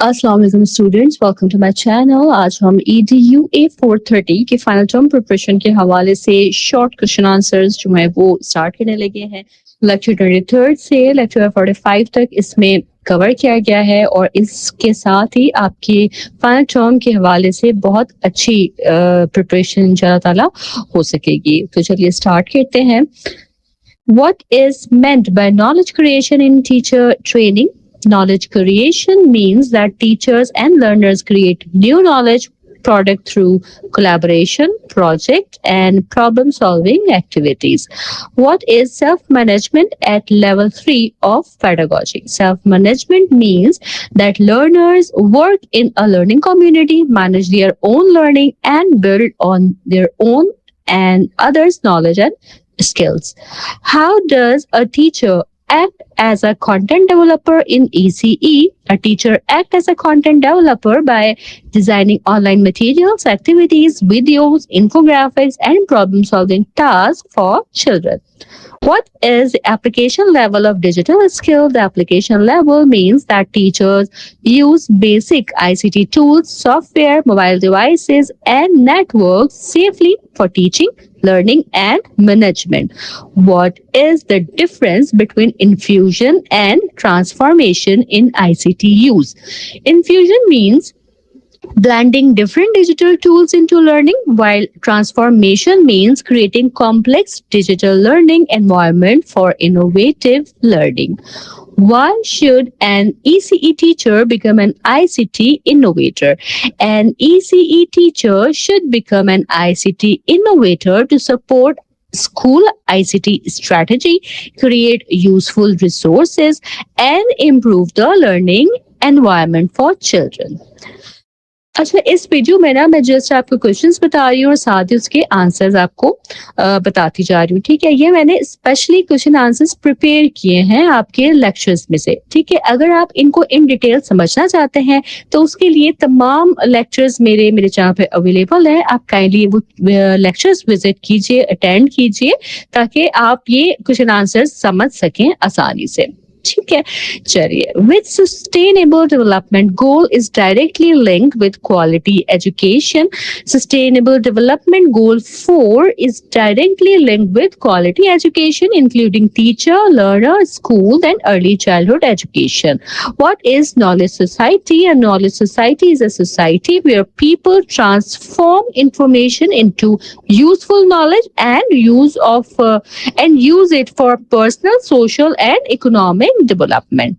अस्सलाम वालेकुम students, welcome to my channel. आज हम EDUA430 के फाइनल टर्म प्रिपरेशन के हवाले से शॉर्ट क्वेश्चन आंसर्स जो है वो स्टार्ट करने लगे हैं। लेक्चर 23 से लेक्चर 45 तक इसमें कवर किया गया है और इसके साथ ही आपके फाइनल टर्म के हवाले से बहुत अच्छी प्रिपरेशन इंशाल्लाह ताला हो सकेगी। तो चलिए स्टार्ट करते हैं। What is meant by knowledge creation in teacher training? Knowledge creation means that teachers and learners create new knowledge product through collaboration, project, and problem solving activities. What is self-management at level 3 of pedagogy? Self-management means that learners work in a learning community, manage their own learning, and build on their own and others' knowledge and skills. How does a teacher act as a content developer in ECE? A teacher acts as a content developer by designing online materials, activities, videos, infographics, and problem solving tasks for children. What is the application level of digital skill? The application level means that teachers use basic ICT tools, software, mobile devices, and networks safely for teaching, learning, and management. What is the difference between infusion and transformation in ICT use? Infusion means blending different digital tools into learning, while transformation means creating complex digital learning environment for innovative learning. Why should an ECE teacher become an ICT innovator? An ECE teacher should become an ICT innovator to support school ICT strategy, create useful resources, and improve the learning environment for children. अच्छा, इस video में ना मैं just आपको questions बता रही हूँ और साथ ही उसके आंसर्स आपको बताती जा रही हूँ। ठीक है, ये मैंने स्पेशली क्वेश्चन आंसर्स प्रिपेयर किए हैं आपके लेक्चर्स में से। ठीक है, अगर आप इनको इन डिटेल समझना चाहते हैं तो उसके लिए तमाम लेक्चर्स मेरे चैनल पे अवेलेबल है। आप काइंडली वो लेक्चर्स विजिट कीजिए, अटेंड कीजिए, ताकि आप ये क्वेश्चन आंसर्स समझ सकें आसानी से। ठीक है, चलिए। Which sustainable development goal is directly linked with quality education? Sustainable development goal 4 is directly linked with quality education, including teacher, learner, school, and early childhood education. What is knowledge society? A knowledge society is a society where people transform information into useful knowledge and use it for personal, social, and economic development.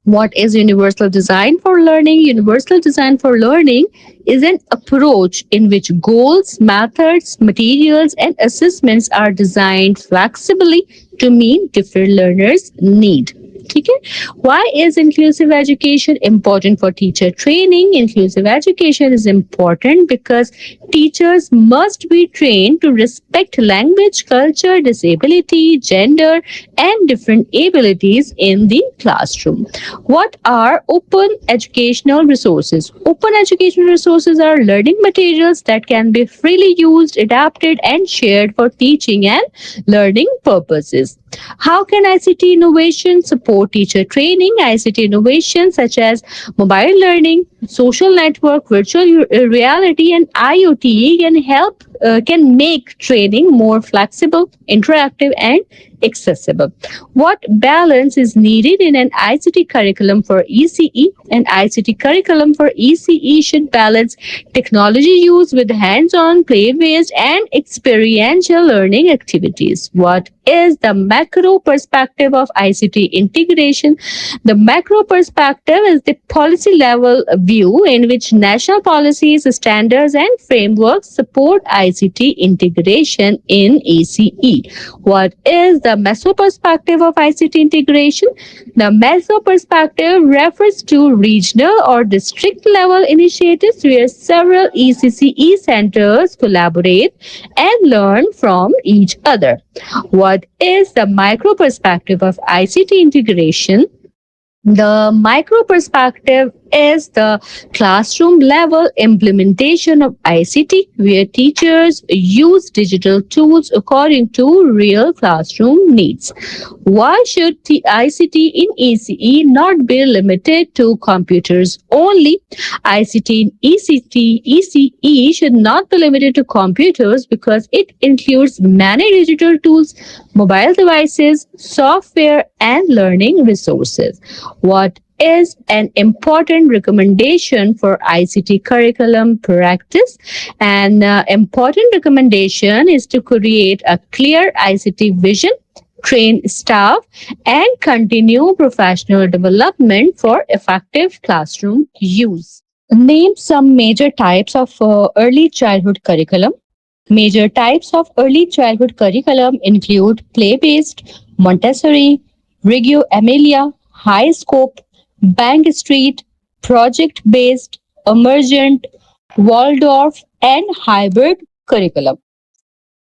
What is universal design for learning? Universal design for learning is an approach in which goals, methods, materials, and assessments are designed flexibly to meet different learners' need. ठीक है, why is inclusive education important for teacher training? Inclusive education is important because teachers must be trained to respect language, culture, disability, gender, and different abilities in the classroom. What are open educational resources? Open educational resources are learning materials that can be freely used, adapted, and shared for teaching and learning purposes. How can ICT innovation support teacher training? ICT innovation such as mobile learning, social network, virtual reality, and IoT can make training more flexible, interactive, and accessible. What balance is needed in an ICT curriculum for ECE? An ICT curriculum for ECE should balance technology use with hands-on, play-based, and experiential learning activities. What is the macro perspective of ICT integration? The macro perspective is the policy level view in which national policies, standards, and frameworks support ICT integration in ECE. What is the meso perspective of ICT integration? The meso perspective refers to regional or district level initiatives where several ECCE centers collaborate and learn from each other. What is the micro perspective of ICT integration? The micro perspective is the classroom level implementation of ICT, where teachers use digital tools according to real classroom needs. Why should the ICT in ECE not be limited to computers only? ICT in ECE should not be limited to computers because it includes many digital tools, mobile devices, software, and learning resources. What is an important recommendation for ICT curriculum practice? An important recommendation is to create a clear ICT vision, train staff, and continue professional development for effective classroom use. Name some major types of early childhood curriculum. Major types of early childhood curriculum include play based, Montessori, Reggio Emilia, high scope, Bank Street, project based, emergent, Waldorf, and hybrid curriculum.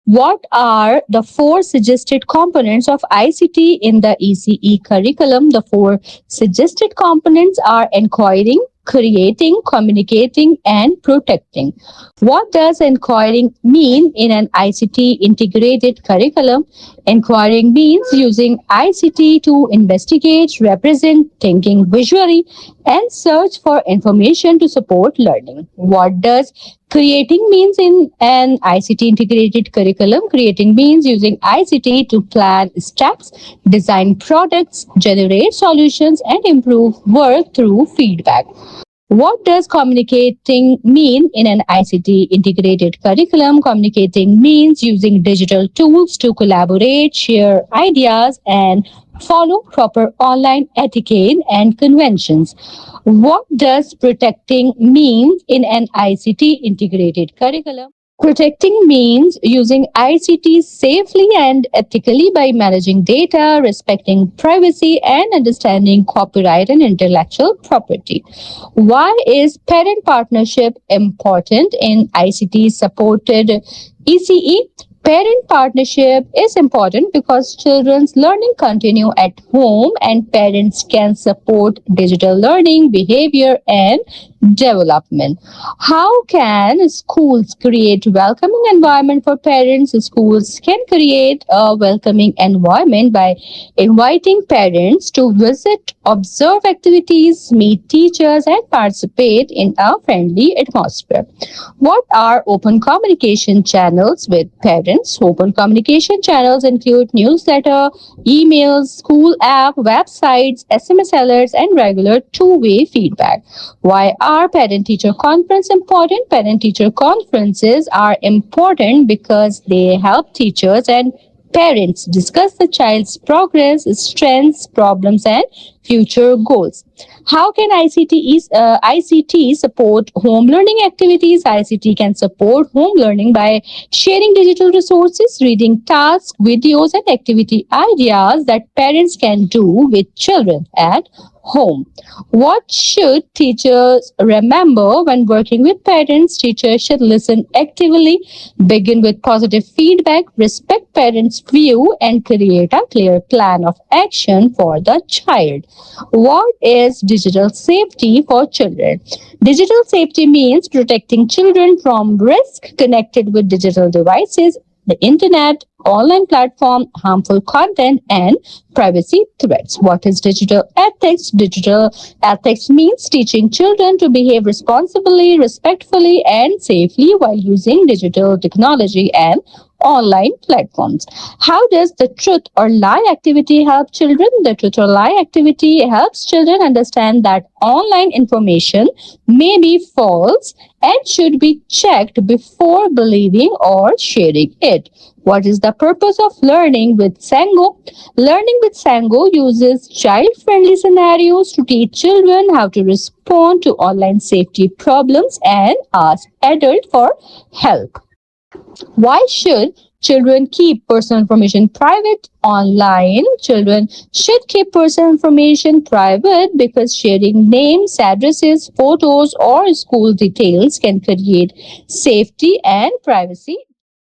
What are the four suggested components of ICT in the ECE curriculum? The four suggested components are inquiring, creating, communicating, and protecting. What does inquiring mean in an ICT integrated curriculum? Inquiring means using ICT to investigate, represent, thinking visually, and search for information to support learning. What does creating means in an ICT integrated curriculum? Creating means using ICT to plan steps, design products, generate solutions, and improve work through feedback. What does communicating mean in an ICT integrated curriculum? Communicating means using digital tools to collaborate, share ideas, and follow proper online etiquette and conventions. What does protecting mean in an ICT integrated curriculum? Protecting means using ICT safely and ethically by managing data, respecting privacy, and understanding copyright and intellectual property. Why is parent partnership important in ICT supported ECE? Parent partnership is important because children's learning continue at home and parents can support digital learning, behavior, and development. How can schools create welcoming environment for parents? Schools can create a welcoming environment by inviting parents to visit, observe activities, meet teachers, and participate in a friendly atmosphere. What are open communication channels with parents? Open communication channels include newsletter, emails, school app, websites, SMS alerts, and regular two-way feedback. Why are parent-teacher conferences important? Parent-teacher conferences are important because they help teachers and parents discuss the child's progress, strengths, problems, and future goals. How can ICT support home learning activities? ICT can support home learning by sharing digital resources, reading tasks, videos, and activity ideas that parents can do with children at home. What should teachers remember when working with parents? Teachers should listen actively, begin with positive feedback, respect parents' view, and create a clear plan of action for the child. What is digital safety for children? Digital safety means protecting children from risk connected with digital devices, the internet, online platform, harmful content, and privacy threats. What is digital ethics? Digital ethics means teaching children to behave responsibly, respectfully, and safely while using digital technology and online platforms. How does the truth or lie activity help children? The truth or lie activity helps children understand that online information may be false and should be checked before believing or sharing it. What is the purpose of learning with Sango? Learning with Sango uses child friendly scenarios to teach children how to respond to online safety problems and ask adults for help. Why should children keep personal information private online? Children should keep personal information private because sharing names, addresses, photos, or school details can create safety and privacy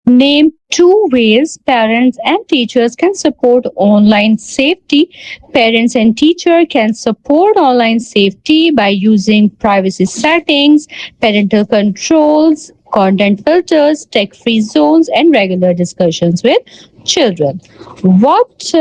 Name two ways parents and teachers can support online safety. Parents and teacher can support online safety by using privacy settings, parental controls, content filters, tech-free zones, and regular discussions with children. What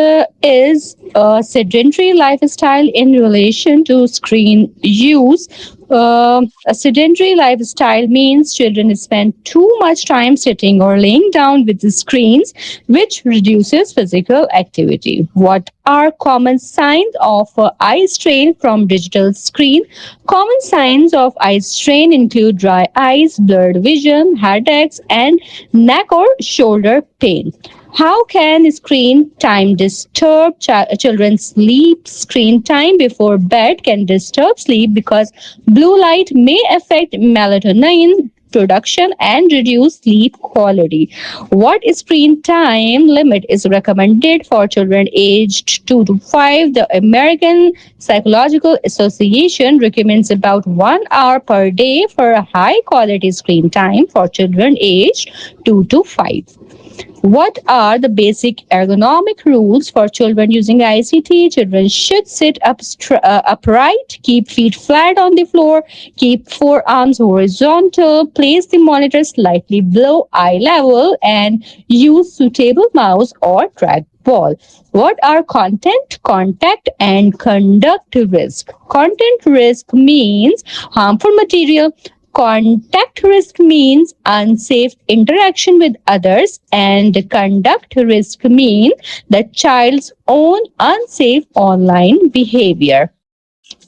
is a sedentary lifestyle in relation to screen use? A sedentary lifestyle means children spend too much time sitting or laying down with the screens, which reduces physical activity. What are common signs of eye strain from digital screen? Common signs of eye strain include dry eyes, blurred vision, headaches, and neck or shoulder pain. How can screen time disturb children's sleep? Screen time before bed can disturb sleep because blue light may affect melatonin production and reduce sleep quality. What screen time limit is recommended for children aged 2 to 5? The American Psychological Association recommends about 1 hour per day for a high quality screen time for children aged 2 to 5. What are the basic ergonomic rules for children using ICT? Children should sit upright, keep feet flat on the floor, keep forearms horizontal, place the monitor slightly below eye level, and use suitable mouse or trackball. What are content, contact, and conduct risk? Content risk means harmful material. Contact risk means unsafe interaction with others, and conduct risk means the child's own unsafe online behavior.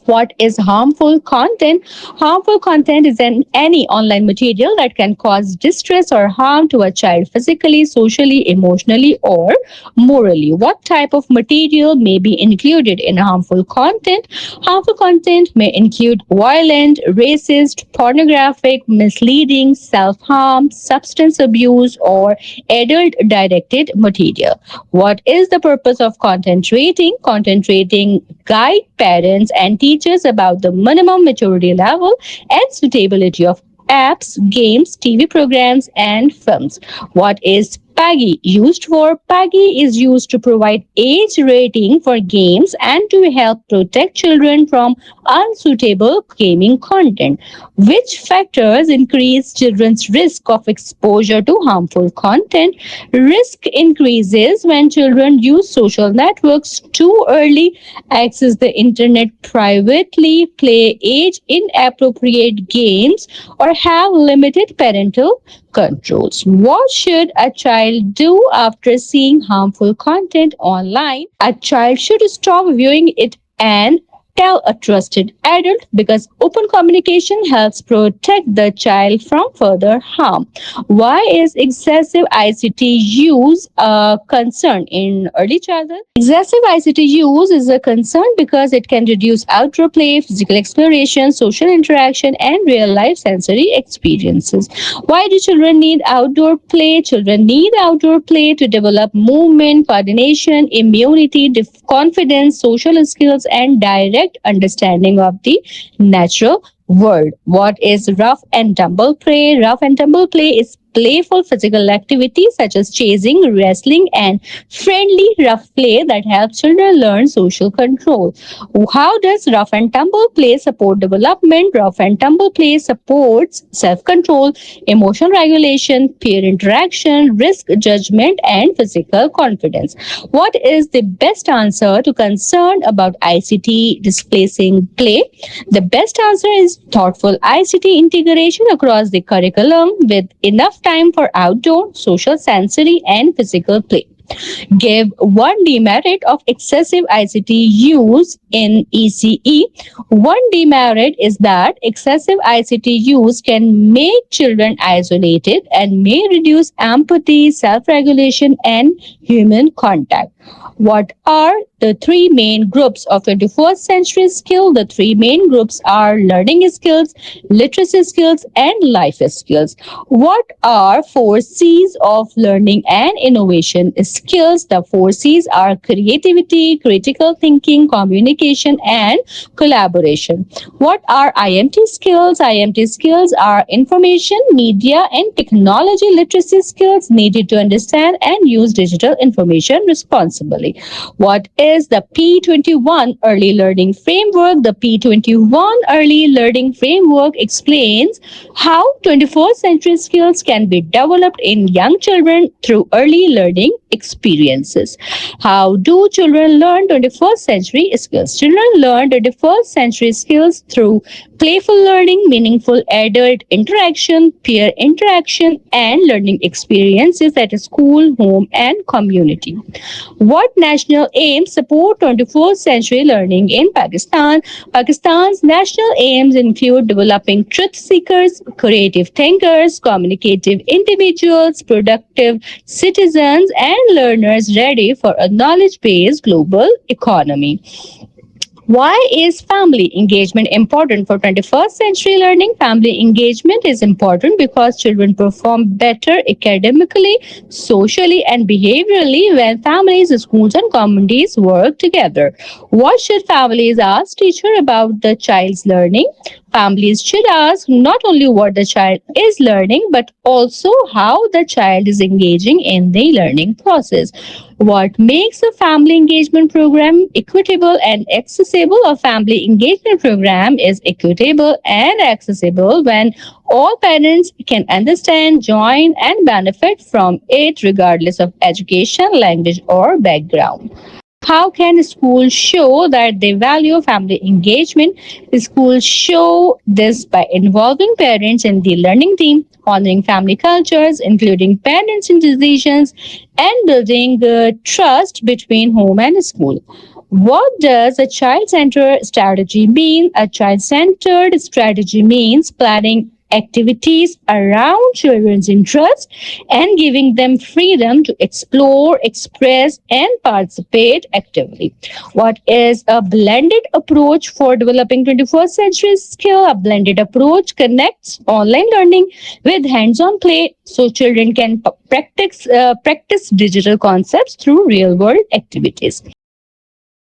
What is harmful content? Harmful content is any online material that can cause distress or harm to a child physically, socially, emotionally, or morally. What type of material may be included in harmful content? Harmful content may include violent, racist, pornographic, misleading, self harm, substance abuse, or adult directed material. What is the purpose of content rating? Content rating guide parents and teachers about the minimum maturity level and suitability of apps, games, TV programs, and films. What is PAGI used for? PAGI is used to provide age rating for games and to help protect children from unsuitable gaming content. Which factors increase children's risk of exposure to harmful content? Risk increases when children use social networks too early, access the internet privately, play age inappropriate games, or have limited parental controls. What should a child do after seeing harmful content online? A child should stop viewing it and tell a trusted adult because open communication helps protect the child from further harm. Why is excessive ICT use a concern in early childhood? Excessive ICT use is a concern because it can reduce outdoor play, physical exploration, social interaction, and real life sensory experiences. Why do children need outdoor play? Children need outdoor play to develop movement, coordination, immunity, confidence, social skills, and direct understanding of the natural world. What is rough and tumble play? Rough and tumble play is playful physical activities such as chasing, wrestling, and friendly rough play that helps children learn social control. How does rough and tumble play support development? Rough and tumble play supports self control, emotional regulation, peer interaction, risk judgment, and physical confidence. What is the best answer to concern about ICT displacing play? The best answer is thoughtful ICT integration across the curriculum with enough time for outdoor, social, sensory, and physical play. Give one demerit of excessive ICT use in ECE. One demerit is that excessive ICT use can make children isolated and may reduce empathy, self regulation, and human contact. What are the three main groups of 21st century skill. The three main groups are learning skills, literacy skills, and life skills. What are four C's of learning and innovation skills? The four C's are creativity, critical thinking, communication, and collaboration. What are IMT skills? IMT skills are information, media, and technology literacy skills needed to understand and use digital information responsibly. What is the P21 Early Learning Framework? The P21 Early Learning Framework explains how 21st century skills can be developed in young children through early learning experiences. How do children learn 21st century skills? Children learn 21st century skills through playful learning, meaningful adult interaction, peer interaction, and learning experiences at school, home, and community. What national aims support 21st century learning in Pakistan? Pakistan's national aims include developing truth seekers, creative thinkers, communicative individuals, productive citizens, and learners ready for a knowledge based global economy. Why is family engagement important for 21st century learning? Family engagement is important because children perform better academically, socially, and behaviorally when families, schools, and communities work together. What should families ask teacher about the child's learning? Families should ask not only what the child is learning, but also how the child is engaging in the learning process. What makes a family engagement program equitable and accessible? A family engagement program is equitable and accessible when all parents can understand, join, and benefit from it regardless of education, language, or background. How can schools show that they value family engagement? Schools show this by involving parents in the learning team, honoring family cultures, including parents in decisions, and building trust between home and school. What does a child centered strategy mean? A child centered strategy means planning activities around children's interests and giving them freedom to explore, express, and participate actively. What is a blended approach for developing 21st century skill? A blended approach connects online learning with hands-on play so children can practice digital concepts through real-world activities.